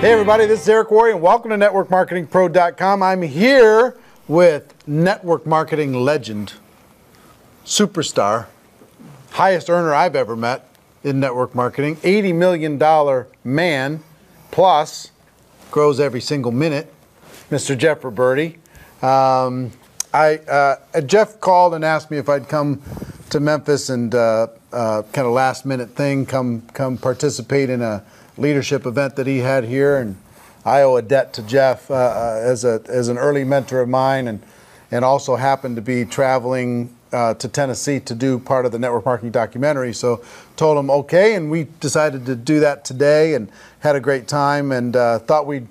Hey everybody, this is Eric Worre and welcome to NetworkMarketingPro.com. I'm here with network marketing legend, superstar, highest earner I've ever met in network marketing, $80 million man, plus grows every single minute, Mr. Jeff Roberti. Jeff called and asked me if I'd come to Memphis and kind of last minute thing, come participate in a leadership event that he had here, and I owe a debt to Jeff as an early mentor of mine, and also happened to be traveling to Tennessee to do part of the network marketing documentary. So told him okay, and we decided to do that today, and had a great time, and thought we'd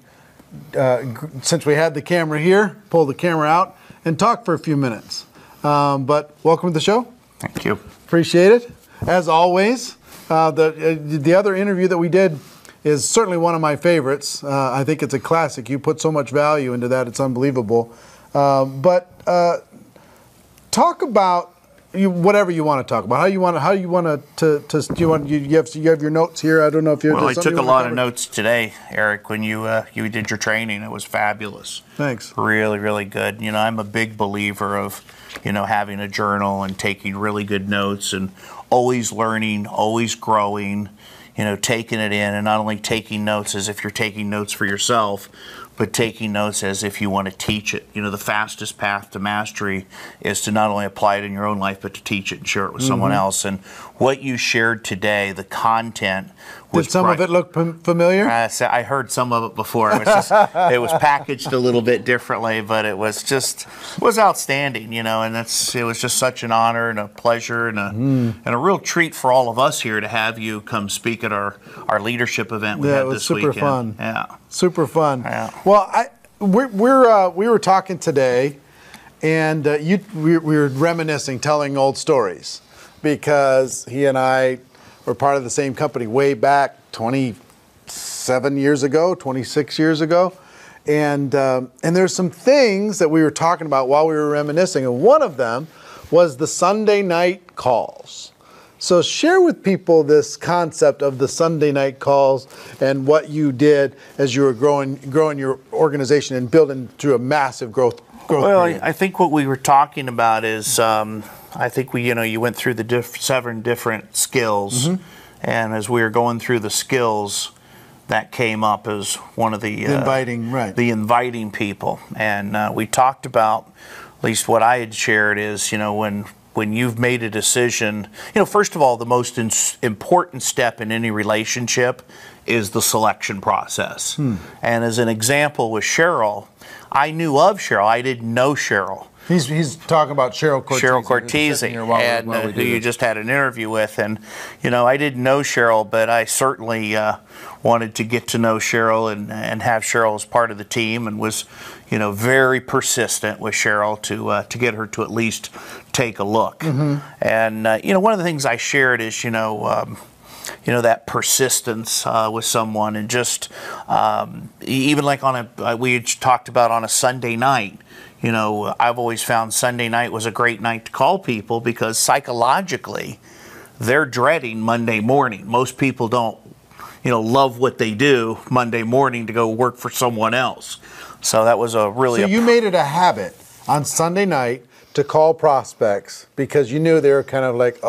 since we had the camera here, pull the camera out and talk for a few minutes. But welcome to the show. Thank you. Appreciate it. As always, the other interview that we did is certainly one of my favorites. I think it's a classic. You put so much value into that, it's unbelievable. But talk about whatever you want to talk about. You have your notes here. I don't know if you. Well, I took a lot of notes today, Eric. When you did your training, it was fabulous. Thanks. Really, really good. You know, I'm a big believer of having a journal and taking really good notes and always learning, always growing. Taking it in, and not only taking notes as if you're taking notes for yourself, but taking notes as if you want to teach it. The fastest path to mastery is to not only apply it in your own life, but to teach it and share it with someone else. And what you shared today, the content was... Did some of it look familiar? I heard some of it before. It was it was packaged a little bit differently, but it was outstanding, and it was just such an honor and a pleasure and a real treat for all of us here to have you come speak at our leadership event we had this weekend. Super fun. Yeah. Super fun. Yeah. Well, we were talking today, and we were reminiscing, telling old stories, because he and I were part of the same company way back 27 years ago, 26 years ago, and there's some things that we were talking about while we were reminiscing, and one of them was the Sunday night calls. So share with people this concept of the Sunday night calls and what you did as you were growing your organization and building through a massive growth. Well, I think what we were talking about is I think you went through the 7 different skills, and as we were going through the skills, that came up as one of the inviting people, and we talked about, at least what I had shared is when you've made a decision, first of all, the most important step in any relationship is the selection process. And as an example with Cheryl, I knew of Cheryl. I didn't know Cheryl. He's talking about Cheryl Cortese. Cheryl Cortese, who you just had an interview with. And, I didn't know Cheryl, but I certainly wanted to get to know Cheryl and have Cheryl as part of the team, and was, very persistent with Cheryl to get her to at least take a look. And, one of the things I shared is, that persistence with someone, and just even like we had talked about on a Sunday night. I've always found Sunday night was a great night to call people, because psychologically they're dreading Monday morning. Most people don't love what they do Monday morning to go work for someone else. So that was So you made it a habit on Sunday night to call prospects, because you knew they were kind of like,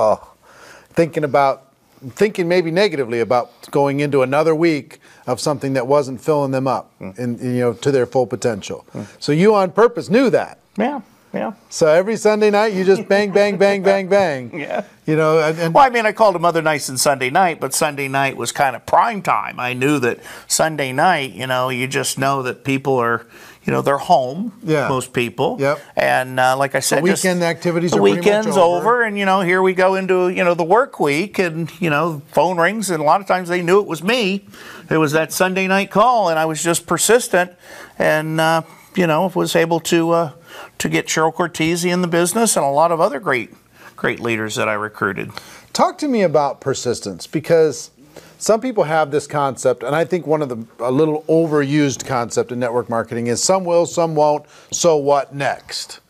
thinking maybe negatively about going into another week of something that wasn't filling them up to their full potential. So you on purpose knew that. Yeah. So every Sunday night you just bang, bang, bang, bang, bang. Yeah. Well, I called them other nights than Sunday night, but Sunday night was kind of prime time. I knew that Sunday night, you just know that people are, they're home. Yeah. Most people. Yep. And like I said, the weekend activities the are pretty much weekend's over, and here we go into the work week, and phone rings, and a lot of times they knew it was me. It was that Sunday night call, and I was just persistent, and was able to get Cheryl Cortese in the business, and a lot of other great leaders that I recruited. Talk to me about persistence, because some people have this concept, and I think one of a little overused concept in network marketing is some will, some won't, so what next?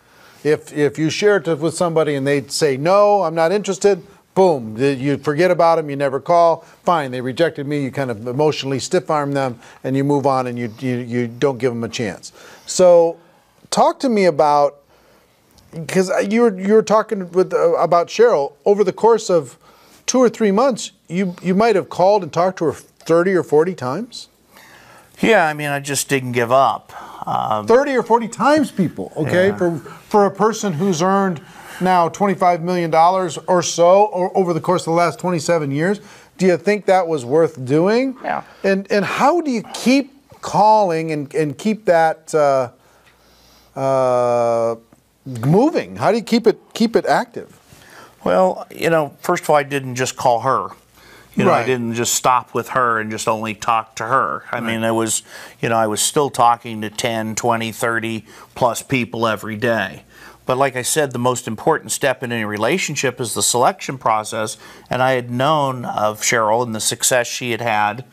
If you share it with somebody and they say, no, I'm not interested, boom, you forget about them, you never call. Fine, they rejected me. You kind of emotionally stiff-arm them, and you move on, and you don't give them a chance. So, talk to me about, because you were talking about Cheryl over the course of 2 or 3 months. You might have called and talked to her 30 or 40 times. Yeah, I mean, I just didn't give up. 30 or 40 times, people. Okay, yeah. for a person who's earned now $25 million or so over the course of the last 27 years. Do you think that was worth doing? Yeah. And how do you keep calling and keep that moving? How do you keep it active? Well, first of all, I didn't just call her. Right. I didn't just stop with her and just only talk to her. I mean, it was, I was still talking to 10, 20, 30 plus people every day. But like I said, the most important step in any relationship is the selection process. And I had known of Cheryl and the success she had had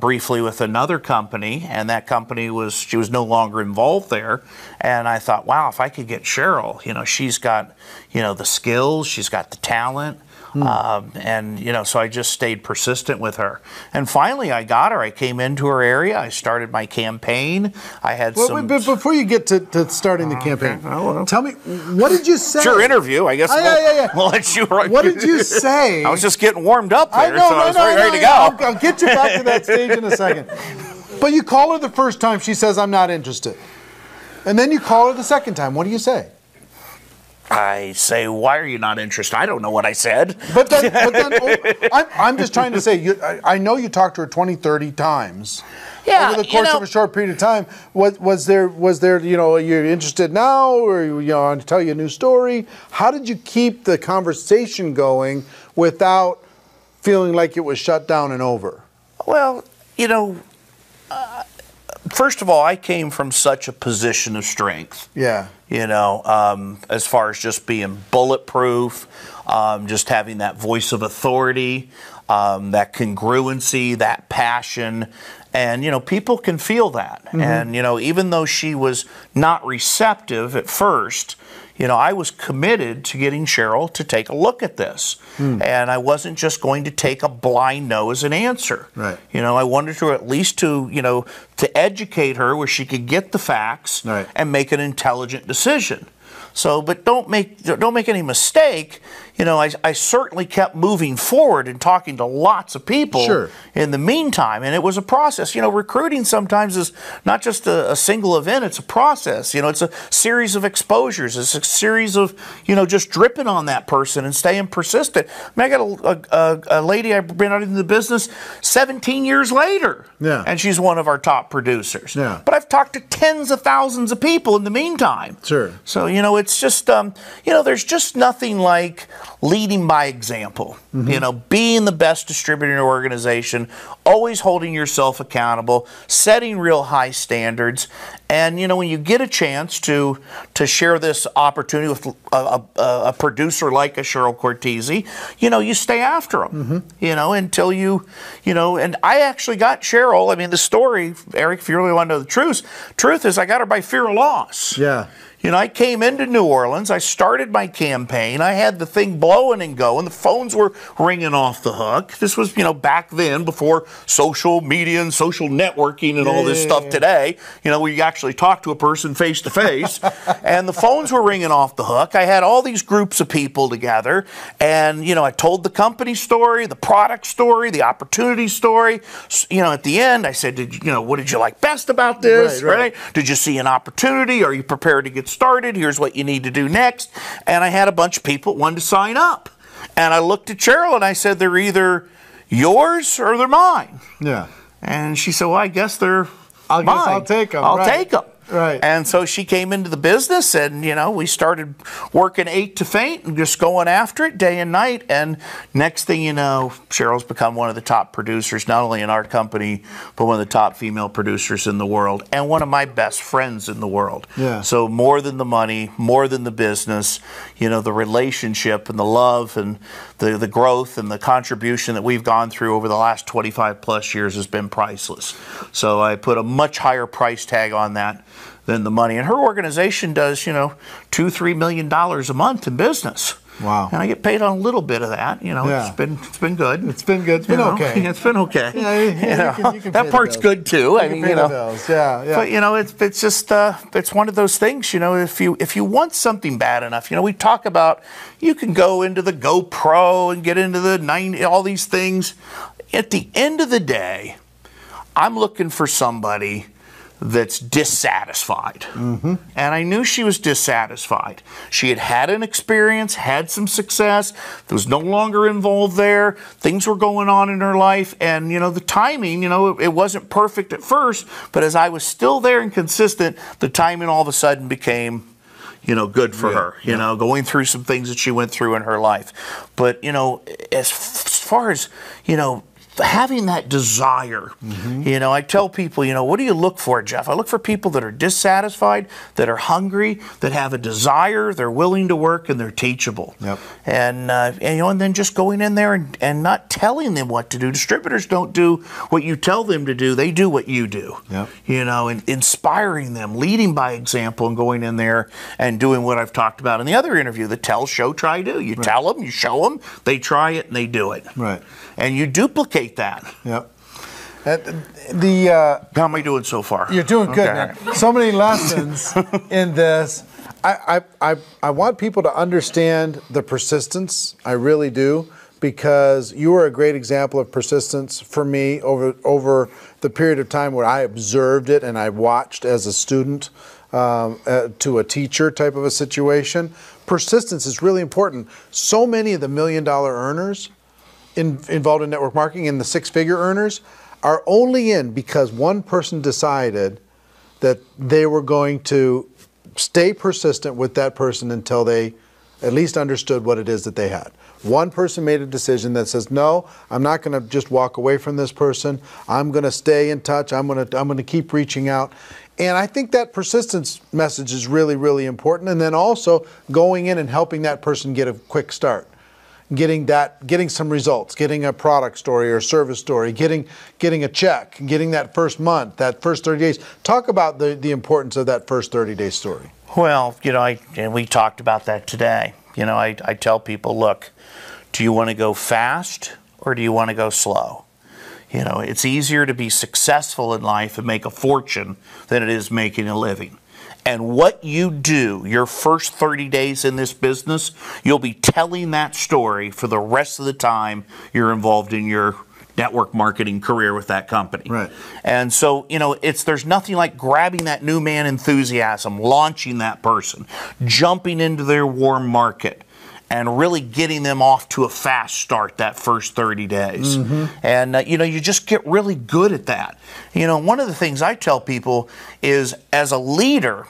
briefly with another company, and that company she was no longer involved there. And I thought, wow, if I could get Cheryl, she's got, the skills, she's got the talent. And so I just stayed persistent with her. And finally, I got her. I came into her area. I started my campaign. I had some... But before you get to starting the campaign, tell me, what did you say? It's your interview. I guess we'll let you... What did you say? I was just getting warmed up there, I was ready to go. I'll get you back to that stage in a second. But you call her the first time, she says, I'm not interested. And then you call her the second time. What do you say? I say, why are you not interested? I don't know what I said. But then I'm just trying to say, I know you talked to her 20, 30 times. Yeah, over the course of a short period of time. Was there, you're interested now, or, I want to tell you a new story? How did you keep the conversation going without feeling like it was shut down and over? Well, first of all, I came from such a position of strength. Yeah. As far as just being bulletproof, just having that voice of authority, that congruency, that passion. And, people can feel that. Mm-hmm. And, even though she was not receptive at first, I was committed to getting Cheryl to take a look at this. And I wasn't just going to take a blind no as an answer. Right. I wanted her at least to educate her where she could get the facts and make an intelligent decision. So, but don't make any mistake. I certainly kept moving forward and talking to lots of people in the meantime, and it was a process. Recruiting sometimes is not just a single event; it's a process. It's a series of exposures. It's a series of just dripping on that person and staying persistent. I mean, I got a lady I've been out in the business 17 years later, and she's one of our top producers. Yeah. But I've talked to tens of thousands of people in the meantime. Sure. So it's just there's just nothing like leading by example. Mm-hmm. Being the best distributor in your organization, always holding yourself accountable, setting real high standards. And when you get a chance to share this opportunity with a producer like a Cheryl Cortese, you stay after them. Mm-hmm. Until and I actually got Cheryl. I mean, the story, Eric, if you really want to know the truth is I got her by fear of loss. Yeah. I came into New Orleans, I started my campaign, I had the thing blowing and going, the phones were ringing off the hook. This was, back then before social media and social networking and all this stuff today, where you actually talk to a person face to face, and the phones were ringing off the hook. I had all these groups of people together, and, I told the company story, the product story, the opportunity story. At the end, I said, what did you like best about this, right? Did you see an opportunity? Are you prepared to get started? Here's what you need to do next. And I had a bunch of people wanting to sign up. And I looked at Cheryl and I said, they're either yours or they're mine. Yeah. And she said, well, I guess they're mine. I'll take them. I'll take them. Right. And so she came into the business and, we started working 8 to faint and just going after it day and night. And next thing you know, Cheryl's become one of the top producers, not only in our company, but one of the top female producers in the world and one of my best friends in the world. Yeah. So more than the money, more than the business, the relationship and the love and the growth and the contribution that we've gone through over the last 25 plus years has been priceless. So I put a much higher price tag on that than the money. And her organization does, $2-3 million a month in business. Wow. And I get paid on a little bit of that. You know, Yeah. it's been good. It's been good. It's been okay. It's been okay. Yeah, you can that part's good too. I mean, pay the bills. Yeah, yeah. But you know, it's just it's one of those things. You know, if you want something bad enough, you know, we talk about you can go into the GoPro and get into the 90, all these things. At the end of the day, I'm looking for somebody that's dissatisfied. And I knew she was dissatisfied. She had had an experience, had some success, was no longer involved there. Things were going on in her life. And, you know, the timing, you know, it wasn't perfect at first, but as I was still there and consistent, the timing all of a sudden became, you know, good for her, you know, going through some things that she went through in her life. But, you know, as far as, you know, having that desire, you know, I tell people, you know, what do you look for, Jeff? I look for people that are dissatisfied, that are hungry, that have a desire, they're willing to work, and they're teachable. And you know, and then just going in there and not telling them what to do. Distributors don't do what you tell them to do; they do what you do. You know, and inspiring them, leading by example, and going in there and doing what I've talked about in the other interview: the tell, show, try, do. You tell them, you show them, they try it, and they do it. And you duplicate that. How am I doing so far? You're doing good, man. So many lessons in this. I want people to understand the persistence. I really do, because you are a great example of persistence for me over the period of time where I observed it and I watched as a student to a teacher type of a situation. Persistence is really important. So many of the $1 million earners involved in network marketing and the six-figure earners are only in because one person decided that they were going to stay persistent with that person until they at least understood what it is that they had. One person made a decision that says, no, I'm not going to just walk away from this person. I'm going to stay in touch. I'm going to keep reaching out. And I think that persistence message is really, really important. And then also going in and helping that person get a quick start. Getting some results, getting a product story or service story, getting a check, getting that first month, that first 30 days. Talk about the importance of that first 30-day story. Well, you know, and we talked about that today. You know, I tell people, look, do you want to go fast or do you want to go slow? You know, it's easier to be successful in life and make a fortune than it is making a living. And what you do your first 30 days in this business, you'll be telling that story for the rest of the time you're involved in your network marketing career with that company. And so, you know, there's nothing like grabbing that new man enthusiasm, launching that person, jumping into their warm market, and really getting them off to a fast start that first 30 days. And, you know, you just get really good at that. You know, one of the things I tell people is, as a leader,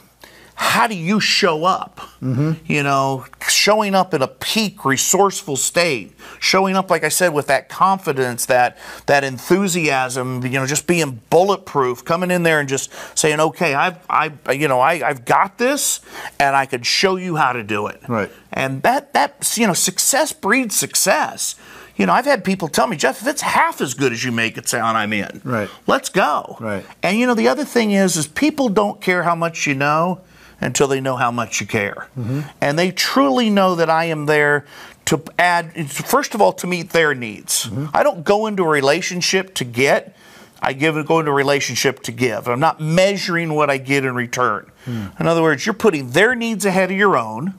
how do you show up? You know, showing up in a peak resourceful state, showing up, like I said, with that confidence, that enthusiasm, you know, just being bulletproof, coming in there and just saying, okay, I've got this, and I could show you how to do it. And that you know, success breeds success. You know, I've had people tell me, Jeff, if it's half as good as you make it sound, I'm in. Let's go. And you know, the other thing is people don't care how much you know until they know how much you care. And they truly know that I am there to add, first of all, to meet their needs. I don't go into a relationship to get, go into a relationship to give. I'm not measuring what I get in return. In other words, you're putting their needs ahead of your own.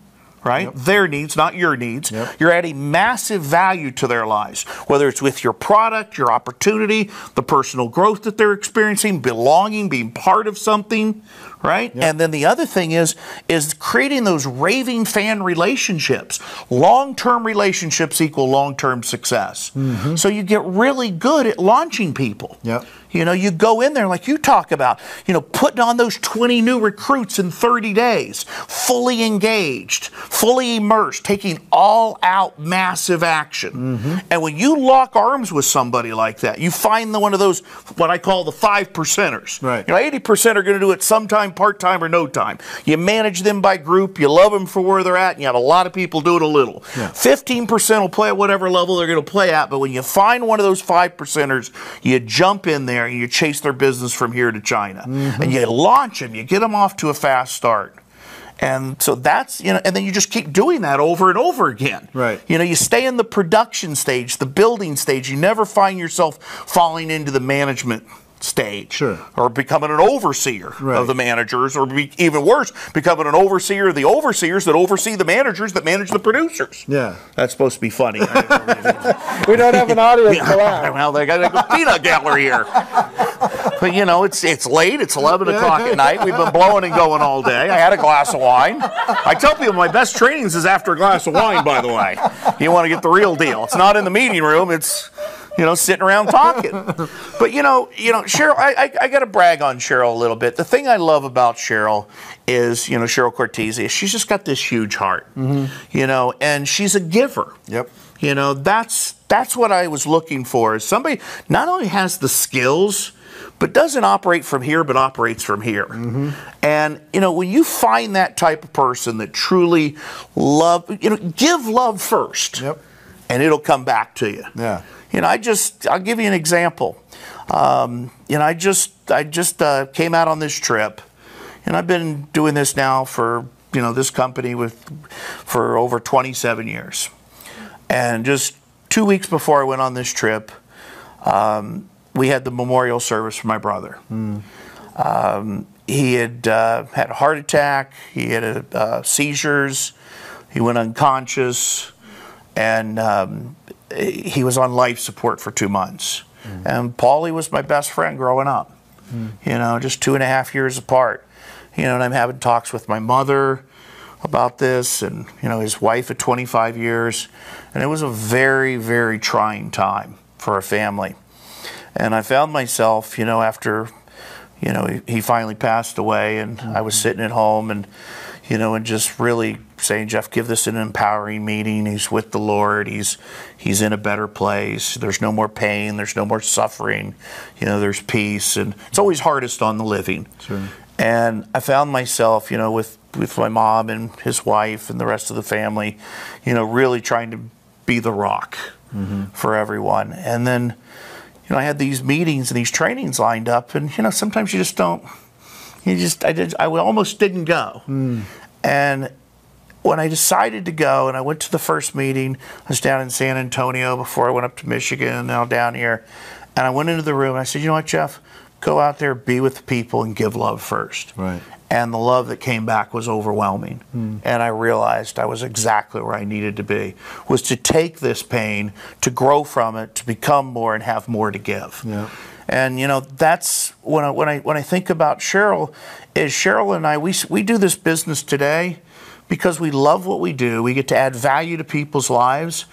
Their needs, not your needs. You're adding massive value to their lives, whether it's with your product, your opportunity, the personal growth that they're experiencing, belonging, being part of something, And then the other thing is creating those raving fan relationships. Long-term relationships equal long-term success. So you get really good at launching people. You know, you go in there, like you talk about, you know, putting on those 20 new recruits in 30 days, fully engaged, fully immersed, taking all-out massive action. And when you lock arms with somebody like that, you find one of those, what I call the 5%ers. You know, 80% are going to do it sometime, part-time or no time. You manage them by group, you love them for where they're at, and you have a lot of people do it a little. 15% will play at whatever level they're going to play at, but when you find one of those 5%ers, you jump in there and you chase their business from here to China. And you launch them, you get them off to a fast start. And so that's, you know, and then you just keep doing that over and over again. Right. You know, you stay in the production stage, the building stage. You never find yourself falling into the management stage. Sure. Or becoming an overseer Right. of the managers, or even worse, becoming an overseer of the overseers that oversee the managers that manage the producers. Yeah. That's supposed to be funny. We don't have an audience for that. Well, they got a peanut gallery here. But you know, it's late. It's 11 o'clock at night. We've been blowing and going all day. I had a glass of wine. I tell people my best trainings is after a glass of wine, by the way. You want to get the real deal. It's not in the meeting room. It's, you know, sitting around talking. But you know, Cheryl, I got to brag on Cheryl a little bit. The thing I love about Cheryl is, you know, Cheryl Cortese, she's just got this huge heart, you know, and she's a giver. Yep. You know, that's what I was looking for. Is somebody not only has the skills, but doesn't operate from here, but operates from here. And, you know, when you find that type of person that truly give love first. Yep. And it'll come back to you. Yeah. You know, I'll give you an example. You know, I just came out on this trip, and I've been doing this now for, you know, this company for over 27 years. And just 2 weeks before I went on this trip, we had the memorial service for my brother. He had had a heart attack. He had seizures. He went unconscious, and he was on life support for 2 months. And Paulie was my best friend growing up. You know, just 2.5 years apart. You know, and I'm having talks with my mother about this, and, you know, his wife of 25 years. And it was a very, very trying time for a family. And I found myself, you know, after, you know, he finally passed away, and I was sitting at home, and, you know, and just really saying, Jeff, give this an empowering meeting. He's with the Lord. He's in a better place. There's no more pain. There's no more suffering. You know, there's peace. And it's always hardest on the living. Sure. And I found myself, you know, with my mom and his wife and the rest of the family, you know, really trying to be the rock for everyone. And then, you know, I had these meetings and these trainings lined up, and, you know, sometimes you just don't, I almost didn't go. And when I decided to go, and I went to the first meeting, I was down in San Antonio before I went up to Michigan, and now down here, and I went into the room, and I said, you know what, Jeff, go out there, be with the people, and give love first. Right. And the love that came back was overwhelming. And I realized I was exactly where I needed to be, was to take this pain, to grow from it, to become more and have more to give. Yeah. And, you know, that's when I think about Cheryl, is Cheryl and I, we do this business today because we love what we do. We get to add value to people's lives.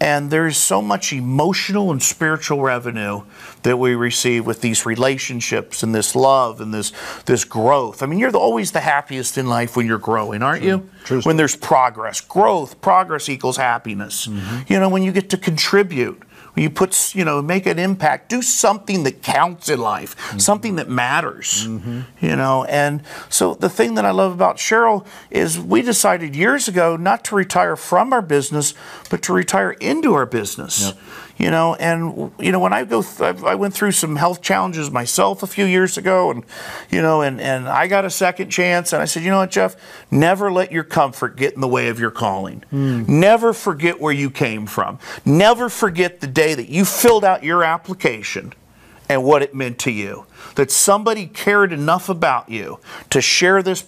And there's so much emotional and spiritual revenue that we receive with these relationships and this love and this growth. I mean, you're always the happiest in life when you're growing, aren't you? True. When there's progress. Progress equals happiness. You know, when you get to contribute, when you put, you know, make an impact, do something that counts in life, something that matters, you know. And so the thing that I love about Cheryl is we decided years ago not to retire from our business, but to retire into our business. Yep. You know, and, you know, when I went through some health challenges myself a few years ago, and, you know, and I got a second chance, and I said, you know what, Jeff, never let your comfort get in the way of your calling. Never forget where you came from. Never forget the day that you filled out your application and what it meant to you. That somebody cared enough about you to share this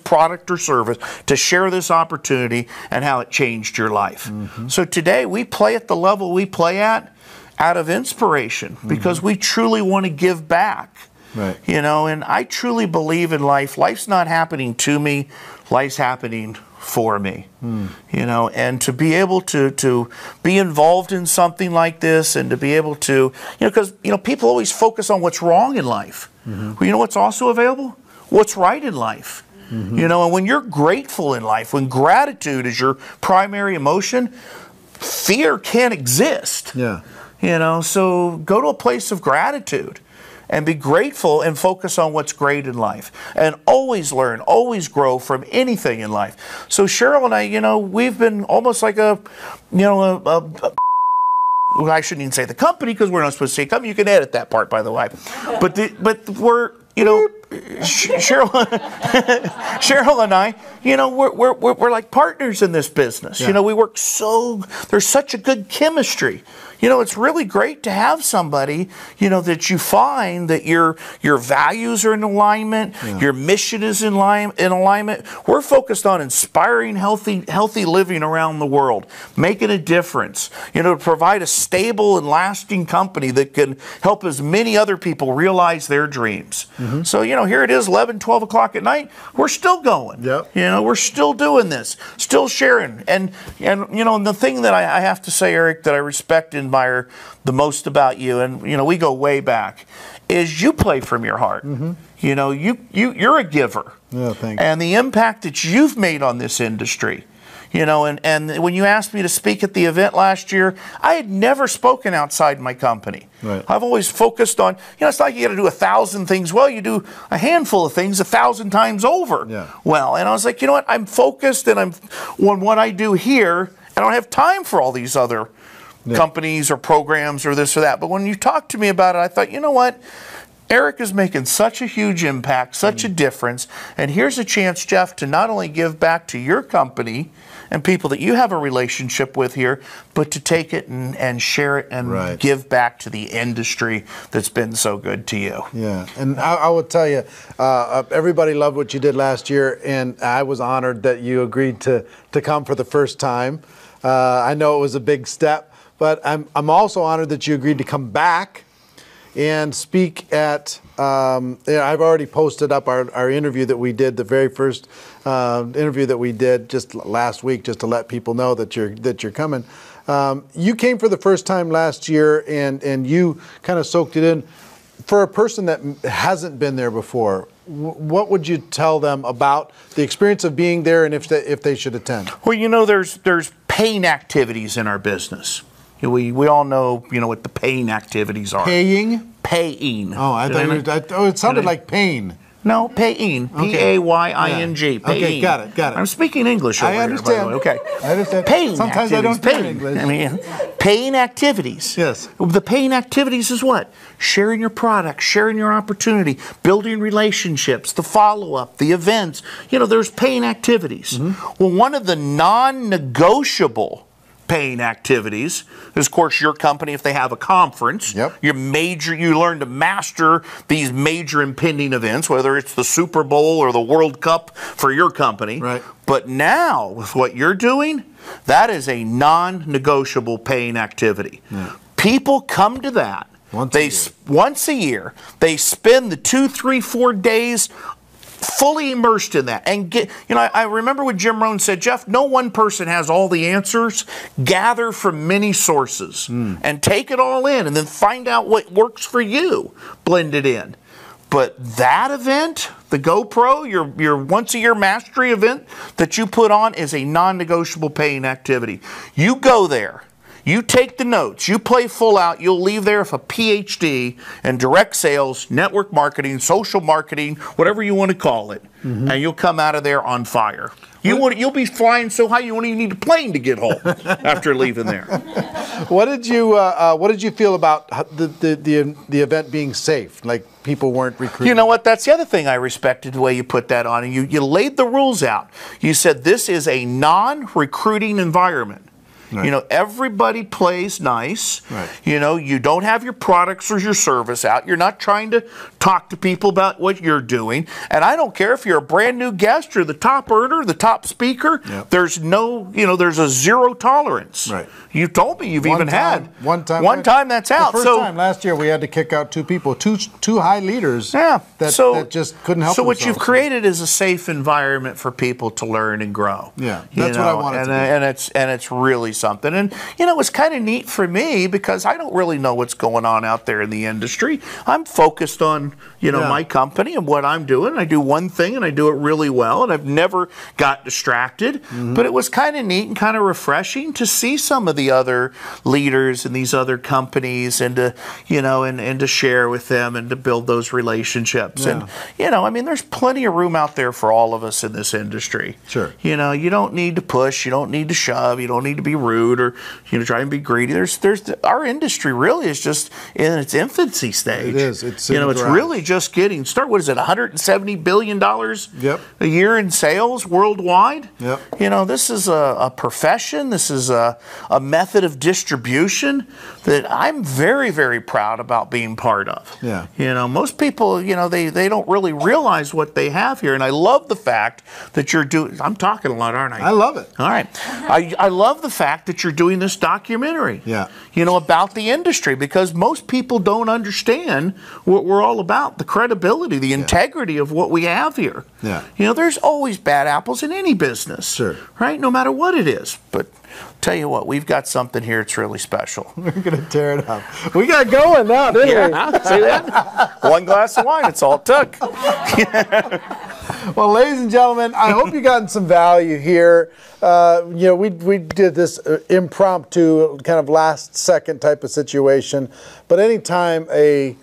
product or service, to share this opportunity, and how it changed your life. So today we play at the level we play at out of inspiration, because we truly want to give back. Right. You know, and I truly believe in life. Life's not happening to me, life's happening for me. You know, and to be able to be involved in something like this, and to be able to, you know, because, you know, people always focus on what's wrong in life. Well, you know what's also available? What's right in life. You know, and when you're grateful in life, when gratitude is your primary emotion, fear can't exist. Yeah. You know, so go to a place of gratitude and be grateful and focus on what's great in life. And always learn, always grow from anything in life. So Cheryl and I, you know, we've been almost like well, I shouldn't even say the company, because we're not supposed to say company. You can edit that part, by the way. But we're, you know, Cheryl and I, you know, we're like partners in this business. Yeah. You know, we work there's such a good chemistry. You know, it's really great to have somebody, you know, that you find that your values are in alignment, your mission is in alignment. We're focused on inspiring healthy living around the world, making a difference, you know, to provide a stable and lasting company that can help as many other people realize their dreams. Mm-hmm. So, you know, here it is, 11, 12 o'clock at night. We're still going. Yep. You know, we're still doing this, still sharing. And you know, and the thing that I have to say, Eric, that I respect and admire the most about you, and you know, we go way back, is you play from your heart. Mm-hmm. You know, you're a giver. Yeah, thanks. And the impact that you've made on this industry. You know, and when you asked me to speak at the event last year, I had never spoken outside my company. Right. I've always focused on, you know, it's like you got to do 1,000 things well. You do a handful of things 1,000 times over. Yeah. Well, and I was like, you know what? I'm focused and I'm on what I do here. I don't have time for all these other companies or programs or this or that. But when you talked to me about it, I thought, you know what? Eric is making such a huge impact, such a difference. And here's a chance, Jeff, to not only give back to your company and people that you have a relationship with here, but to take it and share it and give back to the industry that's been so good to you. Yeah, and I will tell you, everybody loved what you did last year, and I was honored that you agreed to come for the first time. I know it was a big step, but I'm also honored that you agreed to come back and speak at, I've already posted up our interview that we did, the very first interview that we did just last week, just to let people know that you're coming. You came for the first time last year, and you kind of soaked it in. For a person that hasn't been there before, what would you tell them about the experience of being there, and if they should attend? Well, you know, there's paying activities in our business. We all know, you know, what the paying activities are. Paying? Paying. Oh, I thought it sounded like pain. No, paying. P-A-Y-I-N-G. Yeah. Okay, got it. I'm speaking English over here, by the way. Okay. I understand. Paying Sometimes activities. I don't speak English. I mean, paying activities. Yes. The paying activities is what? Sharing your product, sharing your opportunity, building relationships, the follow-up, the events. You know, there's paying activities. Mm-hmm. Well, one of the non-negotiable paying activities is, of course, your company, if they have a conference, you learn to master these major impending events, whether it's the Super Bowl or the World Cup for your company. Right. But now, with what you're doing, that is a non-negotiable paying activity. Yeah. People come to that once a year. They spend the 2, 3, 4 days fully immersed in that. And you know, I remember what Jim Rohn said, Jeff, no one person has all the answers. Gather from many sources and take it all in, and then find out what works for you. Blend it in. But that event, the GoPro, your once-a-year mastery event that you put on, is a non-negotiable paying activity. You go there. You take the notes, you play full out, you'll leave there with a PhD in direct sales, network marketing, social marketing, whatever you want to call it, and you'll come out of there on fire. You'll be flying so high you won't even need a plane to get home after leaving there. What did you feel about the event being safe? Like people weren't recruiting? You know what? That's the other thing I respected, the way you put that on. And you laid the rules out. You said this is a non-recruiting environment. Right. You know, everybody plays nice. Right. You know, you don't have your products or your service out. You're not trying to talk to people about what you're doing. And I don't care if you're a brand new guest or the top earner, the top speaker. Yep. There's there's a zero tolerance. Right. You told me you've even had one time that's out. The first time last year we had to kick out 2 people, two high leaders. Yeah. That just couldn't help themselves. So what you've created is a safe environment for people to learn and grow. Yeah. That's what I wanted to do. And it's really something. And, you know, it's kind of neat for me because I don't really know what's going on out there in the industry. I'm focused on, my company and what I'm doing. I do one thing and I do it really well, and I've never got distracted. But it was kind of neat and kind of refreshing to see some of the other leaders in these other companies and to, and to share with them and to build those relationships. Yeah. And, I mean, there's plenty of room out there for all of us in this industry. Sure. You don't need to push. You don't need to shove. You don't need to be rude or try and be greedy. Our industry really is just in its infancy stage. It is. It's it's really just getting started. What is it? $170 billion a year in sales worldwide. Yep. This is a profession. This is a method of distribution that I'm very, very proud about being part of. Yeah. Most people, they don't really realize what they have here, and I love the fact that you're doing. I'm talking a lot, aren't I? I love it. All right. I love the fact that you're doing this documentary. Yeah. About the industry, because most people don't understand what we're all about, the credibility, the integrity of what we have here. Yeah. There's always bad apples in any business. Sure. Right? No matter what it is. But tell you what, we've got something here that's really special. We're going to tear it up. We got going now, didn't we? See that? One glass of wine, it's all it took. Well, ladies and gentlemen, I hope you gotten some value here. We did this impromptu, kind of last second type of situation. But anytime an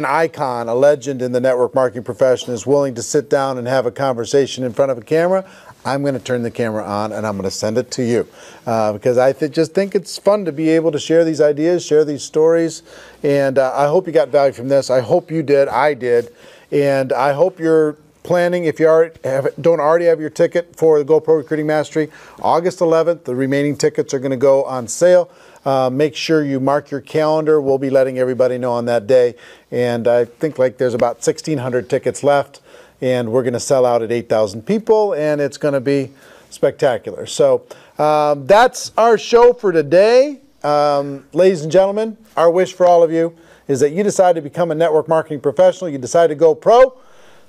icon, a legend in the network marketing profession is willing to sit down and have a conversation in front of a camera, I'm going to turn the camera on and I'm going to send it to you because I just think it's fun to be able to share these ideas, share these stories, and I hope you got value from this. I hope you did. I did. And I hope you're planning, if you don't already have your ticket for the GoPro Recruiting Mastery, August 11th, the remaining tickets are going to go on sale. Make sure you mark your calendar. We'll be letting everybody know on that day. And I think there's about 1,600 tickets left. And we're going to sell out at 8,000 people, and it's going to be spectacular. So that's our show for today. Ladies and gentlemen, our wish for all of you is that you decide to become a network marketing professional. You decide to go pro,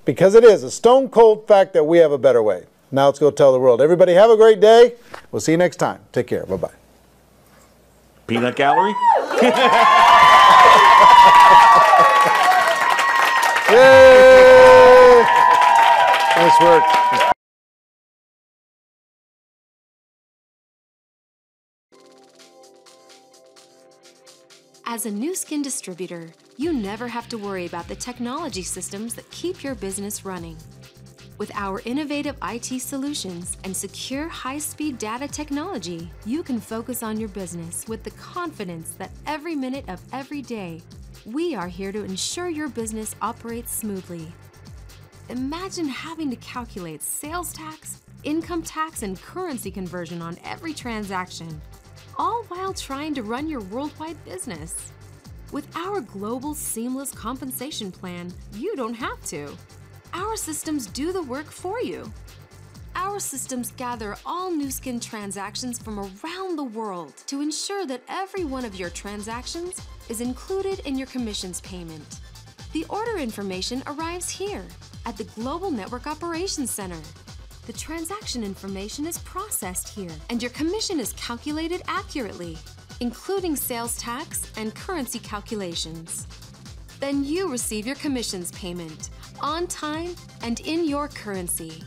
because it is a stone cold fact that we have a better way. Now let's go tell the world. Everybody have a great day. We'll see you next time. Take care. Bye-bye. Peanut gallery? Yay! Nice work. As a Nu Skin distributor, you never have to worry about the technology systems that keep your business running. With our innovative IT solutions and secure high-speed data technology, you can focus on your business with the confidence that every minute of every day, we are here to ensure your business operates smoothly. Imagine having to calculate sales tax, income tax, and currency conversion on every transaction, all while trying to run your worldwide business. With our global seamless compensation plan, you don't have to. Our systems do the work for you. Our systems gather all Nu Skin transactions from around the world to ensure that every one of your transactions is included in your commissions payment. The order information arrives here at the Global Network Operations Center. The transaction information is processed here, and your commission is calculated accurately, including sales tax and currency calculations. Then you receive your commissions payment on time and in your currency.